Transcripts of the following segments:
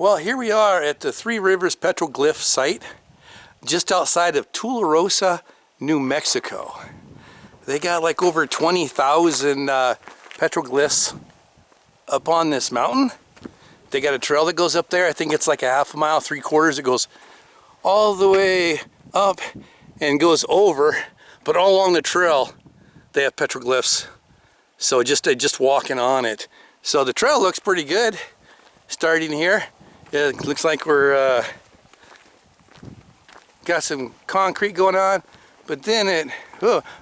Well, here we are at the Three Rivers Petroglyph site, just outside of Tularosa, New Mexico. They got like over 20,000 petroglyphs up on this mountain. They got a trail that goes up there. I think it's like a half a mile, 3/4. It goes all the way up and goes over, but all along the trail they have petroglyphs. So just walking on it. So the trail looks pretty good. Starting here, it looks like we're got some concrete going on, but then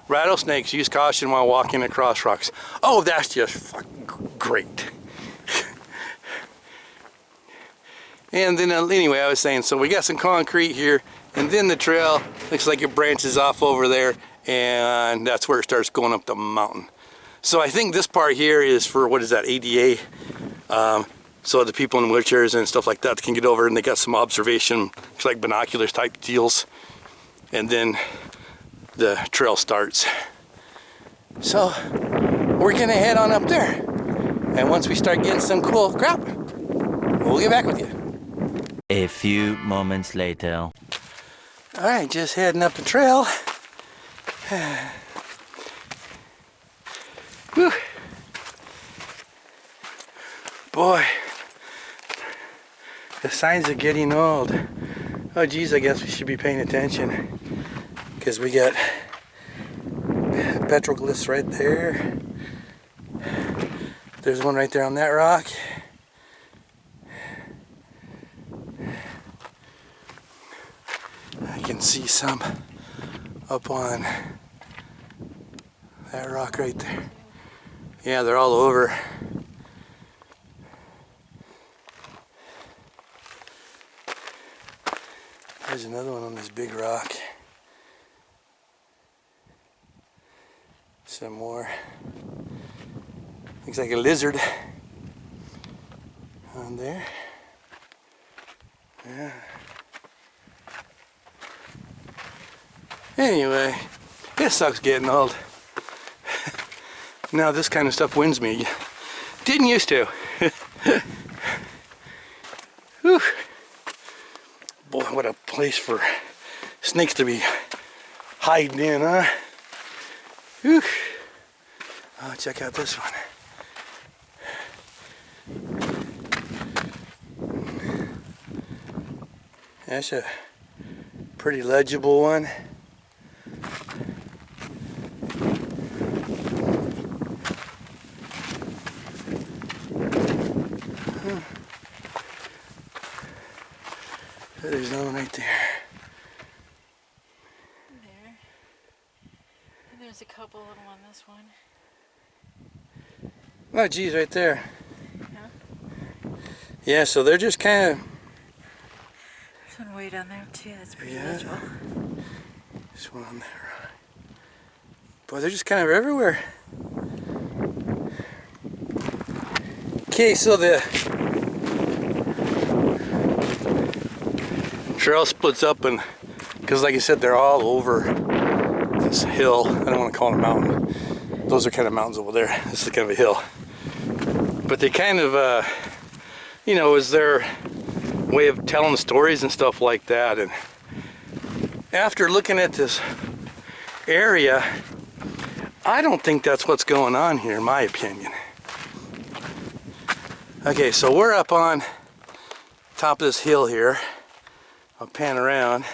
rattlesnakes. Use caution while walking across rocks. Oh, that's just fucking great. And then anyway, I was saying, so we got some concrete here, and then the trail looks like it branches off over there, and that's where it starts going up the mountain. So I think this part here is for, what is that, ADA? So the people in wheelchairs and stuff like that can get over, and they got some observation, it's like binoculars type deals, and then the trail starts. So we're gonna head on up there, and once we start getting some cool crap, we'll get back with you. A few moments later. All right, just heading up the trail. Whew. Boy, the signs are getting old. Oh geez, I guess we should be paying attention, because we got petroglyphs right there. There's one right there on that rock. I can see some up on that rock right there. Yeah, they're all over. There's another one on this big rock. Some more. Looks like a lizard on there. Yeah. Anyway, it sucks getting old. Now this kind of stuff wins me. Didn't used to. Whew. Boy, what a place for snakes to be hiding in, huh? Whew. Oh, check out this one. That's a pretty legible one. There's another one right there. There. And there's a couple of them on this one. Oh geez, right there. Yeah. Yeah, so they're just kind of... There's one way down there too, that's pretty legible. There's one on there. Boy, they're just kind of everywhere. Okay, so the trail splits up, and because like I said, they're all over this hill. I don't want to call it a mountain. Those are kind of mountains over there. This is kind of a hill. But they kind of, you know, is their way of telling stories and stuff like that. And after looking at this area, I don't think that's what's going on here, in my opinion. Okay, so we're up on top of this hill here. I'll pan around,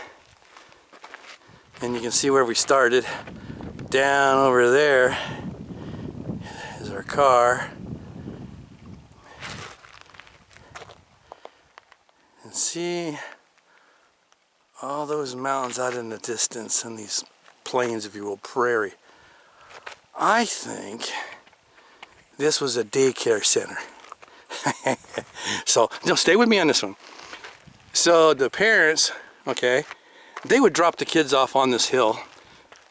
and you can see where we started. Down over there is our car. And see all those mountains out in the distance, and these plains, if you will, prairie. I think this was a daycare center. So, no, stay with me on this one. So the parents, okay, they would drop the kids off on this hill,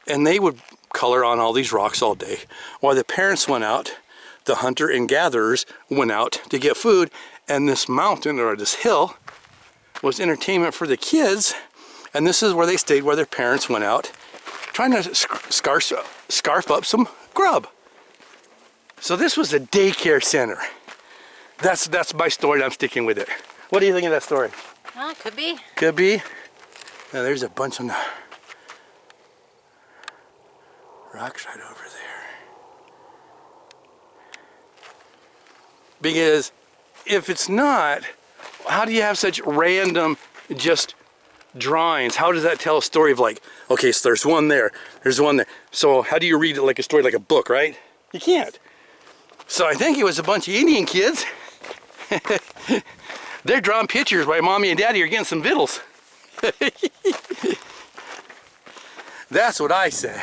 and they would color on all these rocks all day, while the parents went out, the hunter and gatherers went out to get food, and this mountain, or this hill, was entertainment for the kids, and this is where they stayed, where their parents went out, trying to scarf up some grub. So this was a daycare center. That's my story, I'm sticking with it. What do you think of that story? Oh, could be. Could be. Now there's a bunch of rocks right over there. Because if it's not, how do you have such random just drawings? How does that tell a story of like, okay, so there's one there, there's one there. So how do you read it like a story, like a book, right? You can't. So I think it was a bunch of Indian kids. They're drawing pictures while mommy and daddy are getting some vittles. That's what I say.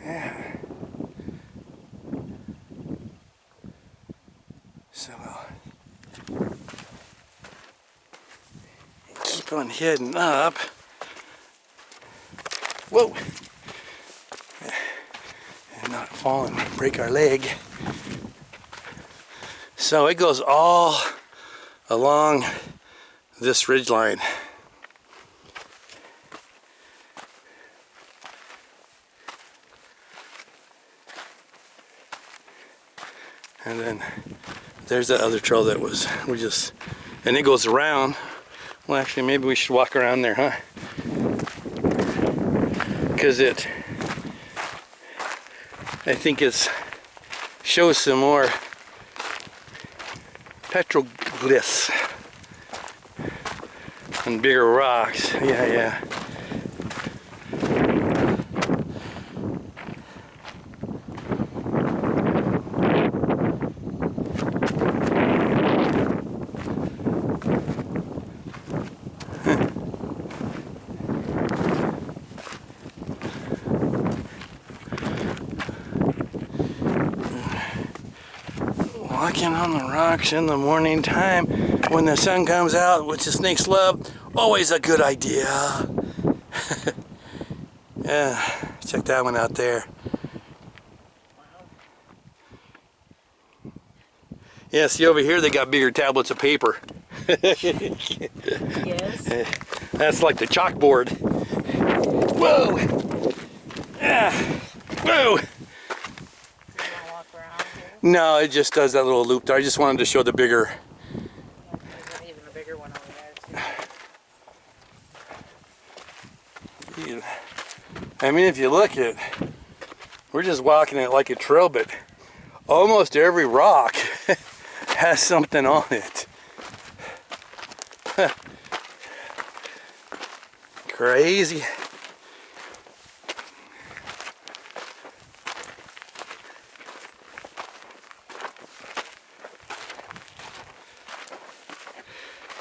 Yeah. So keep on heading up. Whoa! And not fall and break our leg. So it goes all along this ridge line. And then there's that other trail that and it goes around. Well, actually, maybe we should walk around there, huh? Because I think shows some more petroglyphs and bigger rocks. Yeah. Walking on the rocks in the morning time when the sun comes out, which the snakes love, always a good idea. Yeah, check that one out there. Yeah, see over here they got bigger tablets of paper. Yes. That's like the chalkboard. Whoa! Yeah. Whoa! No, it just does that little loop there. I just wanted to show the bigger. There's even a bigger one over there too. I mean, if you look at, we're just walking it like a trail, but almost every rock has something on it. Crazy.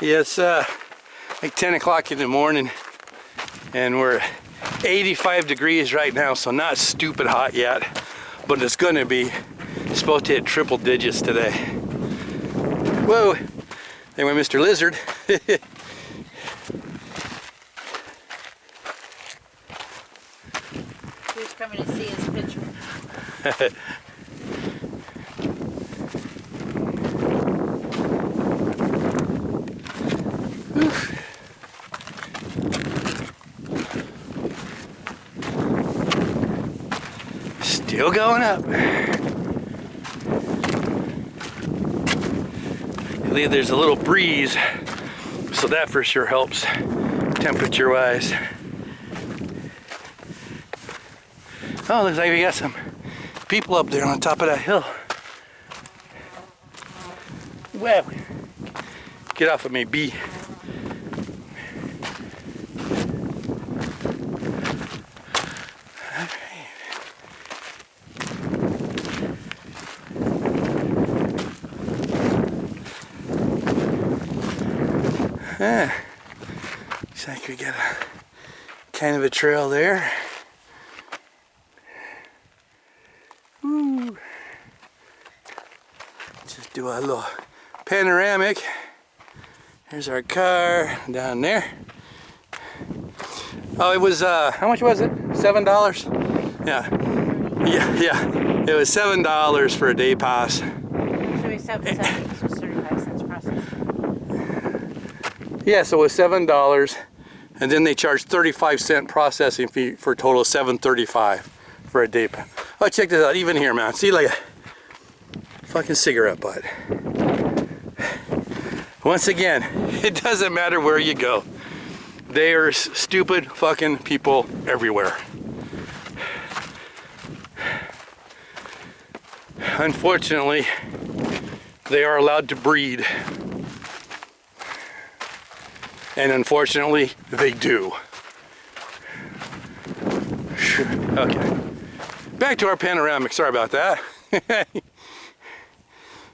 Yeah, it's like 10 o'clock in the morning and we're 85 degrees right now, so not stupid hot yet, but it's gonna be supposed to hit triple digits today. Whoa, there went Mr. Lizard. Who's coming to see his picture? Still going up. There's a little breeze, so that for sure helps temperature wise. Oh, looks like we got some people up there on top of that hill. Well, get off of me, bee. Looks like we got a kind of a trail there. Woo. Just do a little panoramic. There's our car down there. Oh, it was how much was it? $7? Yeah. It was $7 for a day pass. Should we stop at 7? This was 35 cents process. Yeah, so it was $7, and then they charged 35-cent processing fee for a total of $7.35 for a day pass. Oh, check this out, even here, man. See, like a fucking cigarette butt. Once again, it doesn't matter where you go. They are stupid fucking people everywhere. Unfortunately, they are allowed to breed. And unfortunately, they do. Okay. Back to our panoramic. Sorry about that.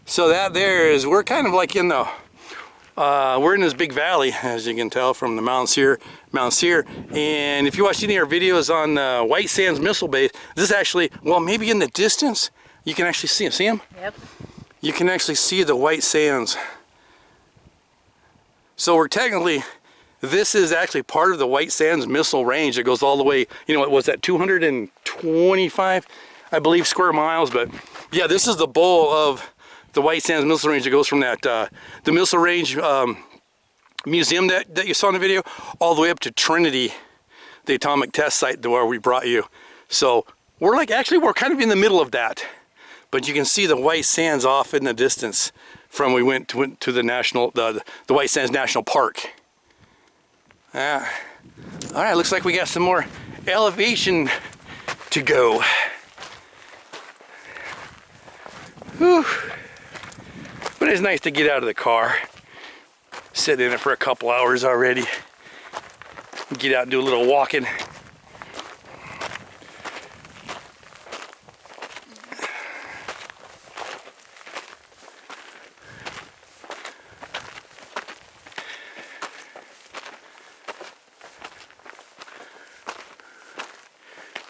So that there is, we're kind of like in the, we're in this big valley, as you can tell from the mountains here. And if you watch any of our videos on White Sands Missile Base, this is actually, well, maybe in the distance, you can actually see them. See them? Yep. You can actually see the White Sands. So we're technically, this is actually part of the White Sands Missile Range. It goes all the way, you know, what was that, 225, I believe, square miles. But yeah, this is the bowl of the White Sands Missile Range. It goes from that, the Missile Range museum that you saw in the video, all the way up to Trinity, the atomic test site where we brought you. So we're like, actually, we're kind of in the middle of that. But you can see the White Sands off in the distance from we went to the national, the White Sands National Park. All right, looks like we got some more elevation to go. Whew. But it's nice to get out of the car. Sit in it for a couple hours already. Get out and do a little walking.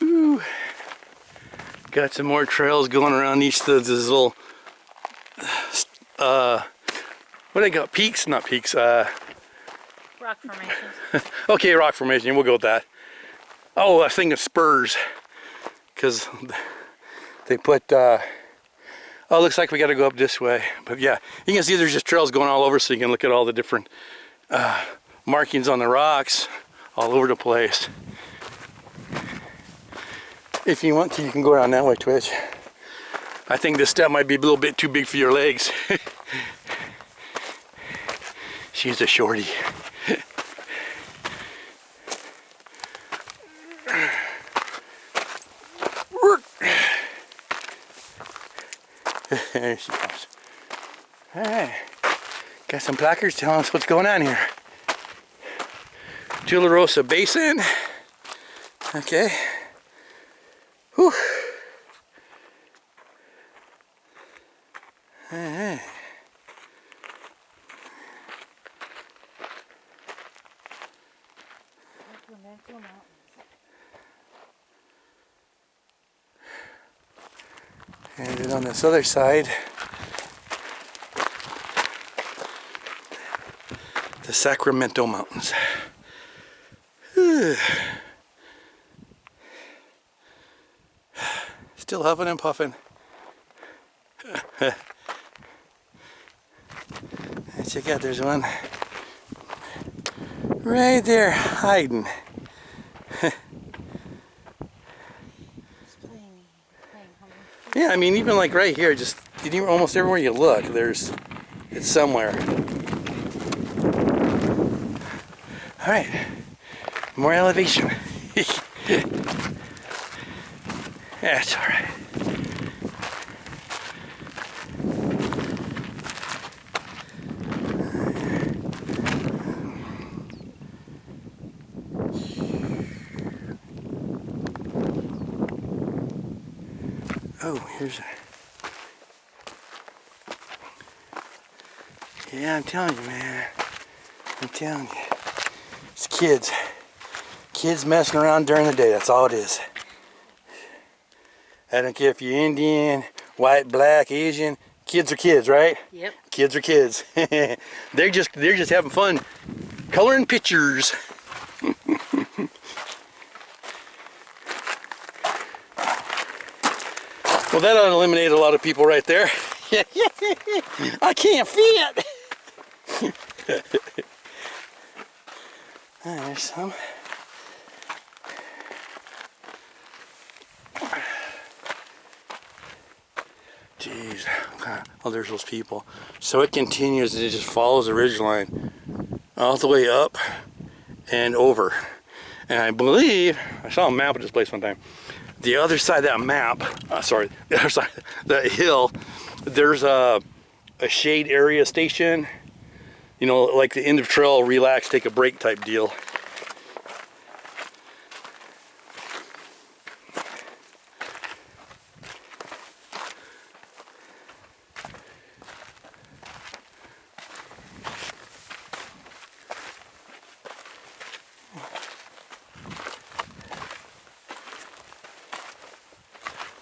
Ooh. Got some more trails going around each of these little what do they got? Peaks? Not peaks. Rock formations. Okay, rock formation. We'll go with that. Oh, I was thinking spurs, because they put. Oh, looks like we got to go up this way. But yeah, you can see there's just trails going all over, so you can look at all the different markings on the rocks all over the place. If you want to, you can go around that way, Twitch. I think this step might be a little bit too big for your legs. She's a shorty. There she comes. All right. Got some placards telling us what's going on here. Tularosa Basin. Okay. Whew. All right. And then on this other side, the Sacramento Mountains. Still huffing and puffing. Check out, there's one right there hiding. Yeah, I mean, even like right here, just almost everywhere you look, it's somewhere. All right, more elevation. That's all right. Oh, here's a... Yeah, I'm telling you, man. I'm telling you. It's kids. Kids messing around during the day. That's all it is. I don't care if you're Indian, white, black, Asian. Kids are kids, right? Yep. Kids are kids. They're just having fun coloring pictures. Well, that ought to eliminate a lot of people right there. I can't fit. There's some. Jeez. Oh, there's those people. So it continues and it just follows the ridge line all the way up and over. And I believe, I saw a map of this place one time. The other side of that map, sorry, the other side, that hill, there's a shade area station. You know, like the end of trail, relax, take a break type deal.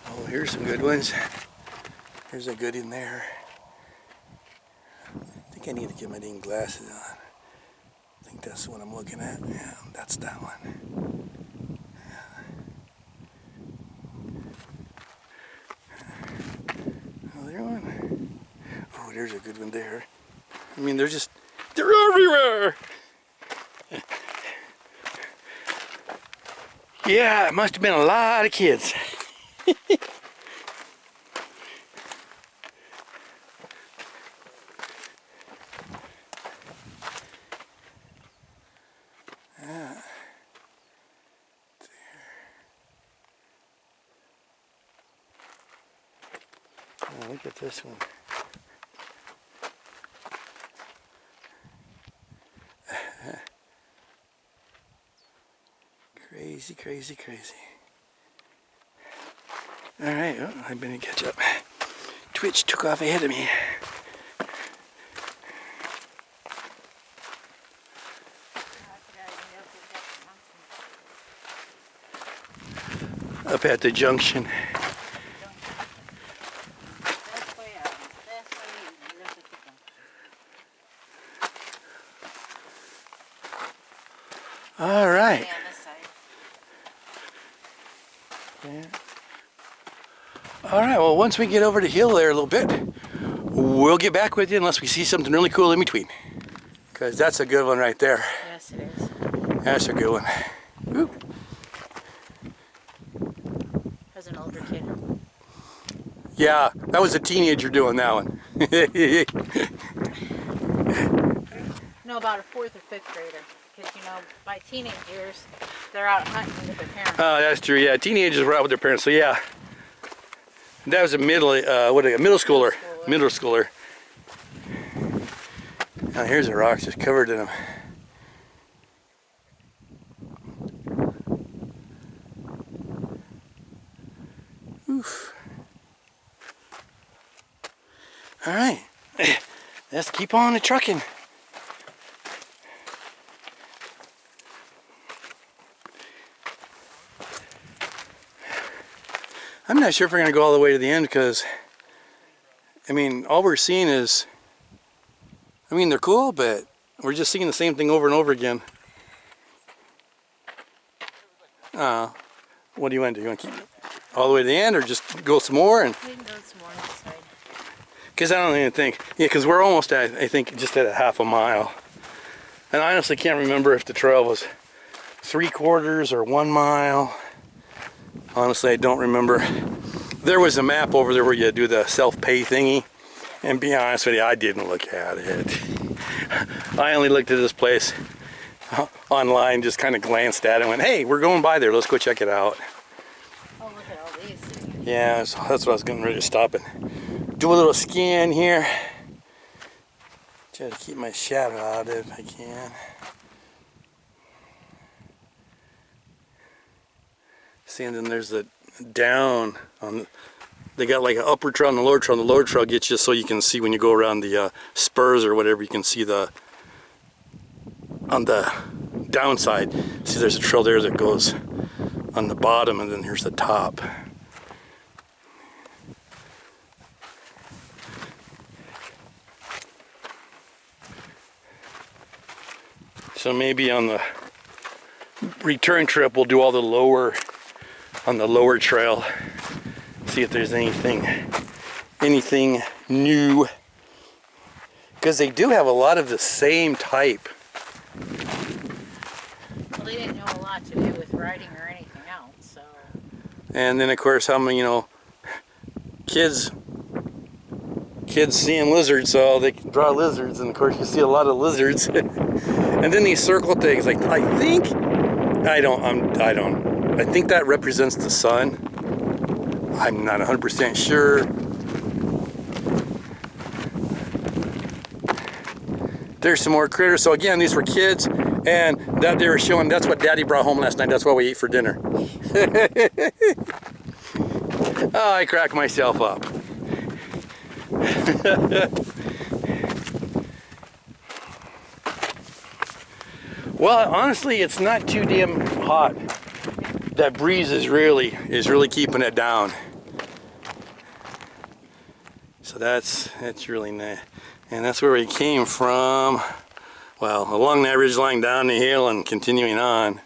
Oh, here's some good ones. There's a good in there. I think I need to get my dang glasses on. I think that's what I'm looking at. Yeah, that's that one. Oh, there's one. Oh, there's a good one there. I mean, they're everywhere. Yeah, it must have been a lot of kids. Oh, look at this one. Crazy, crazy, crazy. All right, oh, I better catch up. Twitch took off ahead of me. Up at the junction. All right. Yeah. All right, well, once we get over the hill there a little bit, we'll get back with you unless we see something really cool in between. Because that's a good one right there. Yes, it is. That's a good one. Woo. As an older kid. Yeah, that was a teenager doing that one. No, about a 4th or 5th grader. Because, you know, by teenage years, they're out hunting with their parents. Oh, that's true. Yeah, teenagers were out with their parents. So yeah, that was a middle schooler. Middle schooler. Now here's the rocks just covered in them. Oof. All right, let's keep on the trucking. I'm not sure if we're going to go all the way to the end because, I mean, all we're seeing is, I mean, they're cool, but we're just seeing the same thing over and over again. What do you want to do? You want to keep it all the way to the end or just go some more? And We can go some more on this side. because I don't even think, yeah, because we're almost at, I think, just at a half a mile. And I honestly can't remember if the trail was 3/4 or 1 mile. Honestly, I don't remember. There was a map over there where you do the self-pay thingy. And be honest with you, I didn't look at it. I only looked at this place online, just kind of glanced at it and went, hey, we're going by there. Let's go check it out. Oh, look at all these. Yeah, so that's what I was getting ready to stop and do a little scan here. Try to keep my shadow out if I can. See, and then there's the down on. They got like an upper trail and a lower trail. And the lower trail gets you so you can see when you go around the spurs or whatever. You can see the on the downside. See, there's a trail there that goes on the bottom, and then here's the top. So maybe on the return trip we'll do all the lower on the lower trail. See if there's anything new. Because they do have a lot of the same type. lot to do with writing or anything else. So. And then of course, how many, you know, kids seeing lizards, so they can draw lizards, and of course you see a lot of lizards. And then these circle things, like I think that represents the sun. I'm not 100% sure. There's some more critters. So again, these were kids, and that they were showing, that's what Daddy brought home last night. That's what we ate for dinner. Oh, I crack myself up. Well, honestly, it's not too damn hot. That breeze is really keeping it down. So that's really nice. And that's where we came from. Well, along that ridge line down the hill and continuing on.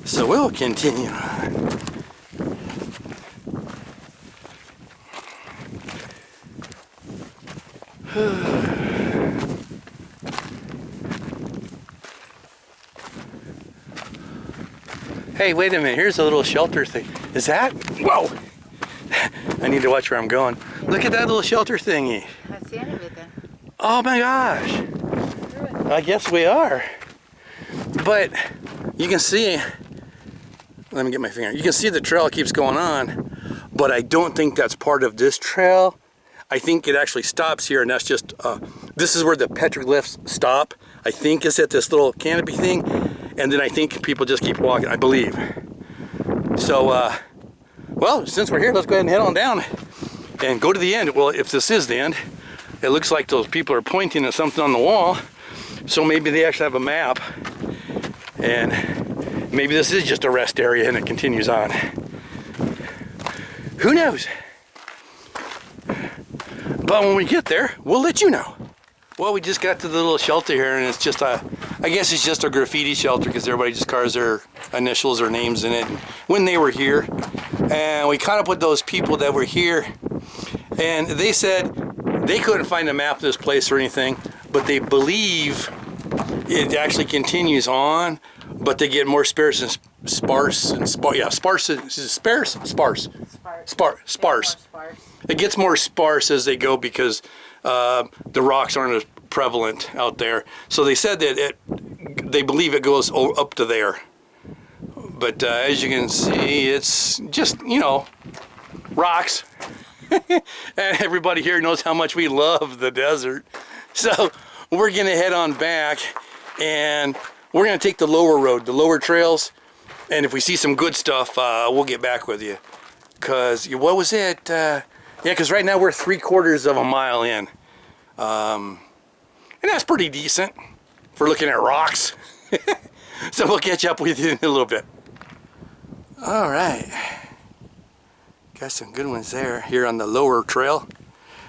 So we'll continue on. Hey, wait a minute, here's a little shelter thing. Is that? Whoa! I need to watch where I'm going. Look at that little shelter thingy. That's the end of it then. Oh my gosh. I guess we are. But you can see, let me get my finger. You can see the trail keeps going on, but I don't think that's part of this trail. I think it actually stops here, and that's just, this is where the petroglyphs stop. I think it's at this little canopy thing, and then I think people just keep walking, I believe. So, well, since we're here, let's go ahead and head on down and go to the end. Well, if this is the end, it looks like those people are pointing at something on the wall, so maybe they actually have a map, and maybe this is just a rest area and it continues on. Who knows? But when we get there, we'll let you know. Well, we just got to the little shelter here, and it's just I guess it's just a graffiti shelter because everybody just carves their initials or names in it when they were here. And we caught up with those people that were here, and they said they couldn't find a map of this place or anything, but they believe it actually continues on, but they get more sparse. It gets more sparse as they go because the rocks aren't as prevalent out there. So they said that they believe it goes up to there. But as you can see, it's just, you know, rocks. And everybody here knows how much we love the desert. So we're gonna head on back, and we're gonna take the lower road, the lower trails. And if we see some good stuff, we'll get back with you. Cause what was it? Yeah, because right now we're 3/4 of a mile in. And that's pretty decent for looking at rocks. So we'll catch up with you in a little bit. All right. Got some good ones there here on the lower trail.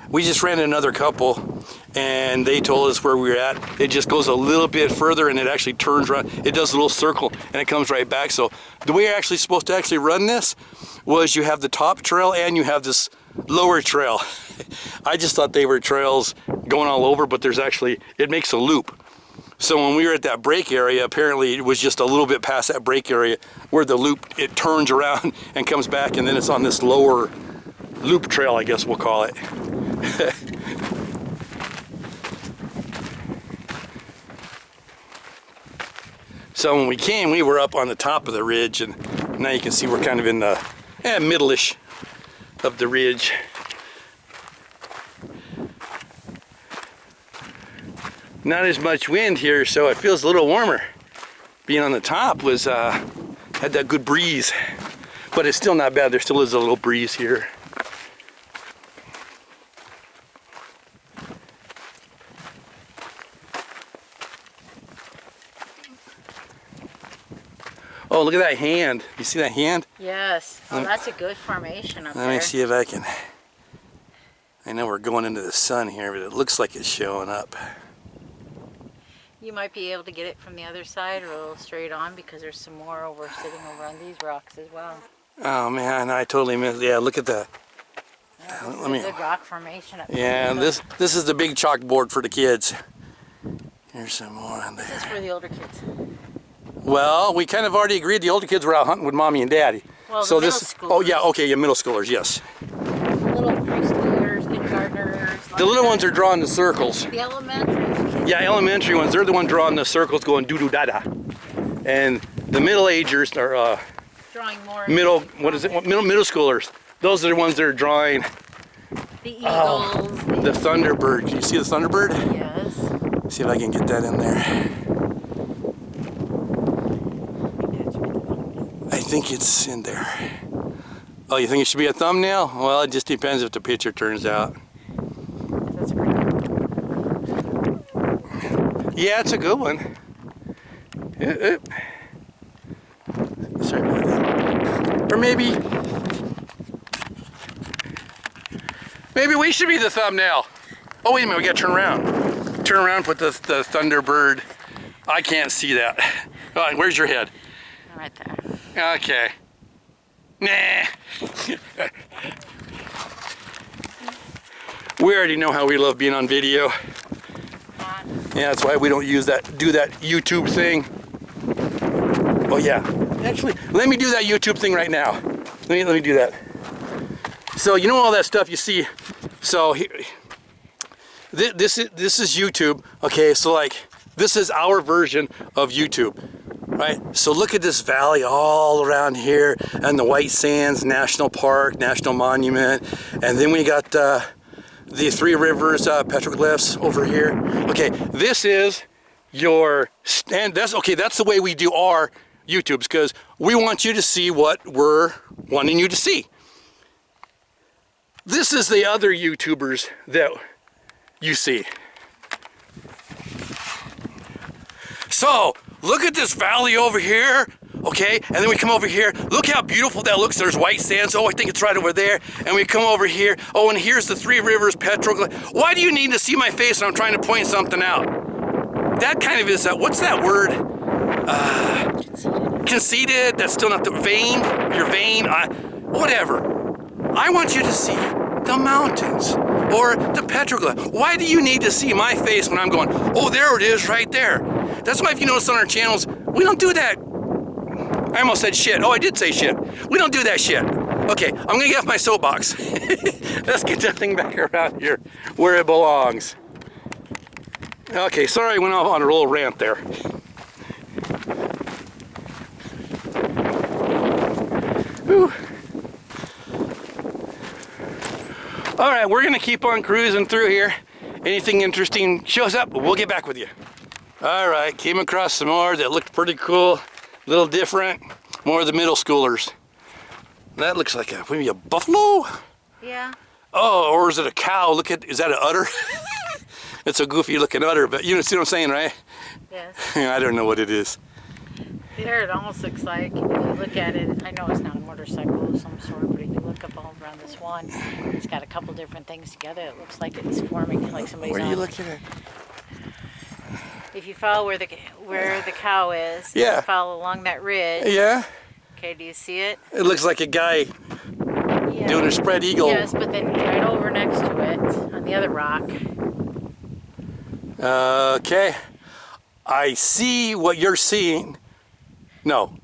We just ran another couple, and they told us where we were at. It just goes a little bit further, and it actually turns around. It does a little circle, and it comes right back. So the way you're actually supposed to actually run this was you have the top trail and you have this lower trail. I just thought they were trails going all over, but there's actually, it makes a loop. So when we were at that break area, apparently it was just a little bit past that break area where the loop, it turns around and comes back, and then it's on this lower loop trail, I guess we'll call it. So when we came, we were up on the top of the ridge, and now you can see we're kind of in the middle-ish of the ridge. Not as much wind here, so it feels a little warmer. Being on the top was had that good breeze, but it's still not bad. There still is a little breeze here. Oh, look at that hand. You see that hand? Yes. Oh, that's a good formation up there. Let me see if I can. I know we're going into the sun here, but it looks like it's showing up. You might be able to get it from the other side or a little straight on, because there's some more sitting over on these rocks as well. Oh man, I totally missed. Yeah, look at that. Yeah, this is a good rock formation up there. Yeah, this is the big chalkboard for the kids. Here's some more on there. This is for the older kids. Well, we kind of already agreed the older kids were out hunting with mommy and daddy. Well, so the this. middle Oh yeah, schoolers. okay, yeah, middle schoolers, yes. Little preschoolers, kindergartners. The little ones are drawing the circles. The elementary. Yeah, elementary ones, they're the ones drawing the circles going doo-doo-da-da. And the middle-agers are Drawing more. middle schoolers. Those are the ones that are drawing The eagles. the Thunderbird. Can you see the Thunderbird? Yes. See if I can get that in there. I think it's in there. Oh, you think it should be a thumbnail? Well, it just depends if the picture turns out. That's a great one. Yeah, it's a good one. Sorry about that. Or maybe we should be the thumbnail. Oh, wait a minute, we gotta turn around. Turn around, put the Thunderbird. I can't see that. All right, where's your head? Right there. Okay. Nah. We already know how we love being on video. Yeah, that's why we don't do that YouTube thing. Oh yeah. Actually, let me do that YouTube thing right now. Let me do that. So you know all that stuff you see. So here, this is YouTube. Okay, so like this is our version of YouTube. Right, so look at this valley all around here, and the White Sands National Park, National Monument, and then we got the Three Rivers Petroglyphs over here. Okay, this is your stand. That's the way we do our YouTubes, because we want you to see what we're wanting you to see. This is the other YouTubers that you see. So, look at this valley over here, okay? And then we come over here. Look how beautiful that looks. There's White Sands. Oh, I think it's right over there. And we come over here. Oh, and here's the Three Rivers Petroglyph. Why do you need to see my face when I'm trying to point something out? That kind of is, what's that word? Conceited. That's still not the vain. You're vain. Whatever. I want you to see the mountains or the petroglyph. Why do you need to see my face when I'm going, oh, there it is right there? That's why if you notice on our channels, we don't do that. I almost said shit. Oh, I did say shit. We don't do that shit. Okay, I'm gonna get off my soapbox. Let's get that thing back around here where it belongs. Okay, sorry I went off on a little rant there. Whew. All right, we're gonna keep on cruising through here. Anything interesting shows up, we'll get back with you. All right, came across some more that looked pretty cool, a little different. More of the middle schoolers. That looks like maybe a buffalo? Yeah. Oh, or is it a cow? Look at, is that an udder? It's a goofy looking udder, but you see what I'm saying, right? Yes. I don't know what it is. There it almost looks like, if you look at it, I know it's not a motorcycle of some sort, but if you look up all around this one, it's got a couple different things together. It looks like it's forming like somebody's Where are you on. looking at? If you follow where the cow is, Yeah. you follow along that ridge. Yeah, Okay, do you see it? it looks like a guy Yeah. doing a spread eagle. Yes, but then right over next to it, on the other rock. Okay, I see what you're seeing. No,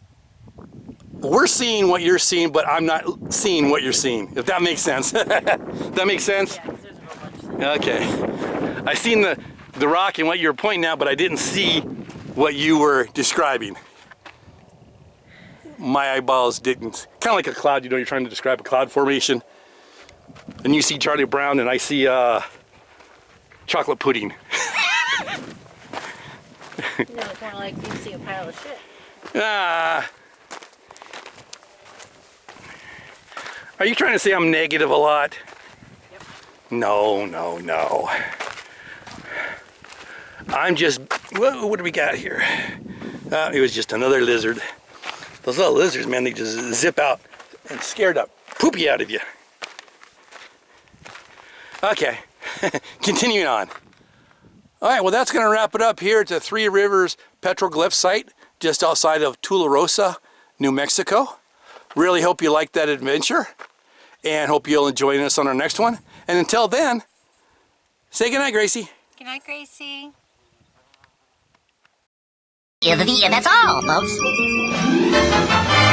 we're seeing what you're seeing, but I'm not seeing what you're seeing, if that makes sense. That makes sense? Yeah, 'cause there's a whole bunch of things. Okay, I seen the rock and what you were pointing at, but I didn't see what you were describing. My eyeballs didn't. Kind of like a cloud, you know, you're trying to describe a cloud formation. And you see Charlie Brown and I see chocolate pudding. You know, it's more like you see a pile of shit. Are you trying to say I'm negative a lot? Yep. No, no, no. I'm just, what do we got here? It was just another lizard. Those little lizards, man, they just zip out and scare the poopy out of you. Okay, continuing on. All right, well, that's going to wrap it up here at the Three Rivers Petroglyph site just outside of Tularosa, New Mexico. Really hope you liked that adventure and hope you'll join us on our next one. And until then, say goodnight, Gracie. Good night, Gracie. And that's all, folks.